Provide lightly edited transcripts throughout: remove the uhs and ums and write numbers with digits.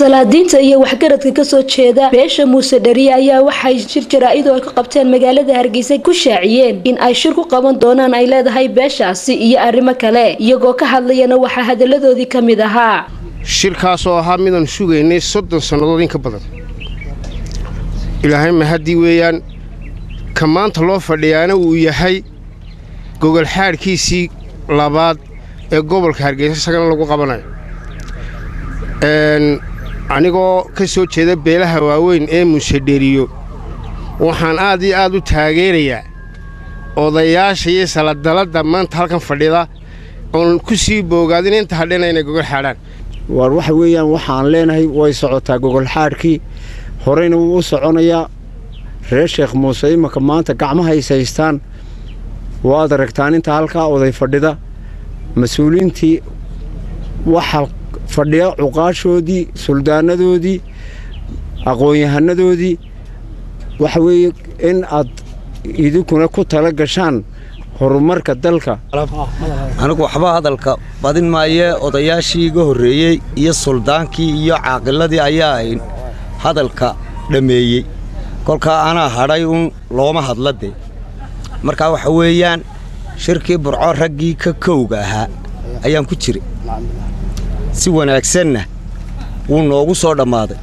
salaadiinta iyo waxgaradka ka soo jeeda beesha Muuse Dhariye ayaa waxay shir jaraa'id oo ka qabteen magaalada Hargeysa ku shaaciyeen in ay shir ku qaban doonaan ay leedahay beeshaasi iyo arrimo kale iyagoo ka hadlayana waxa hadaladoodii kamid ahaa shirkaas oo ahaa midaan sugaynay 30 sanadood in ka badan ilaahay ma hadii weeyaan ka maanta loo fadhiyaana uu yahay gogol xaarkiisii labaad ee gobolka Hargeysa sagana lagu qabanayo anigoo ka soo jeeda beelaha waaweyn ee Muuse Dhariye waxaan aad iyo aad u taageerayaa odayaasha iyo saladalada maanta halkan fadhida oo ku sii boogaadin inta hadhana inay gogol xaaraan war waxa weeyaan waxaan leenahay way socotaa gogol xaarkii horeyna wuu u soconayaa reer Sheekh Muuse imaka maanta gacmaha ay haystaan waad aragtaan inta halka oday fadhida mas'uuliintii waxa fadhiya cuqaashoodii suldaanadoodii aqoon-yahanadoodii waxa weeye in aad idinku ku tala gashaan horumarka dalka anigu waxba hadalka badin maaye odayaashii iga horeeyay iyo suldaankii iyo caaqiladii ayaa hadalka dhameeyay kolka ana hadhay looma hadlade marka waxa weeyaan shirkii burco raggii ka kowga ahaa ayaan ku jiray si wanaagsanna wuu noogu soo dhamaaday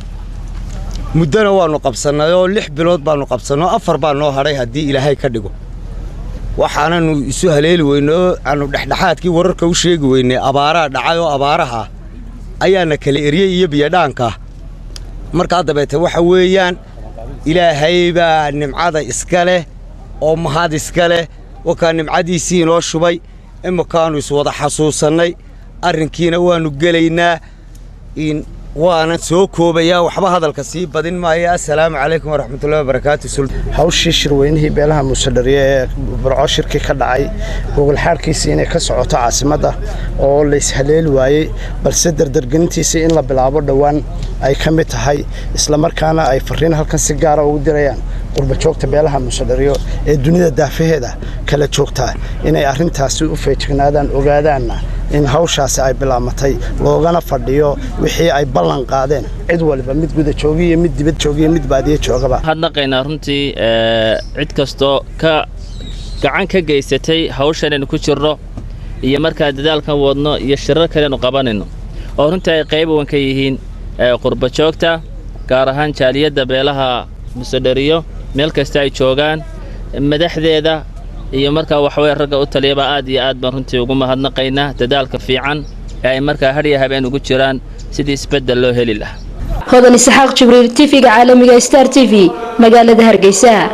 muddana waanu qabsanay oo 6 bilood baanu qabsanay 4 baan noo hadhay hadii ilaahay ka dhigo waxaananu isu haleeli weyno aanu dhexdhexaadkii wararka u sheegi weynay abaaraha dhacay oo abaaraha ayaana kala eriyay iyo biyadhaanka marka dabeete waxa weeyaan ilaahay baa nimcada iska leh oo mahad iska leh waxa nimcadiisii noo shubay imakaanu is wada xasuusanay arrinkiina waanu galeynaa in waana soo koobaya waxba hadalka sii badin maayo assalaamu calaykum waraxmatullaahi wabarakaatuh hawshii shirweynihii beelaha Muuse Dhariye ee burco shirki ka dhacay gogol xaarkiisii inay ka socoto caasimada oo la ishaleeli waayay balse dardargelintiisii in la bilaabo dhawaan ay ka mid tahay isla markaana ay fariin halkan si gaar ah ugu dirayaan qurba joogta beelaha Muuse Dhariye ee dunida daafaheeda kala joogta inay arrintaasi u feejignaadaan ogaadaanna in hawshaasi ay bilaamatay loogana fadhiyo wixii ay ballan qaadeen cid walba mid guda joogiye mid dibad joogiye mid baadiye joogaba hadnaqayna runtii cid kasto ka gacan ka geysatay hawshan ku jirro iyo marka dadaalkan wadno iyo shirar kale nu qabanayno oo runtii ay qayb weyn ka yihiin qurba joogta gaar ahaan jaaliyada beelaha Muuse Dhariye meel kasta ay joogaan madaxdeeda iyo marka wax way ragga u taliyaba aad iyo aad baan runtii ugu mahadnaqaynaa dadaalka fiican ee ay marka hariya habeen ugu jiraan sidii isbedel loo heli lahaa Hodan Isxaaq Jibriil TV-ga caalamiga Star TV magaalada Hargeysa.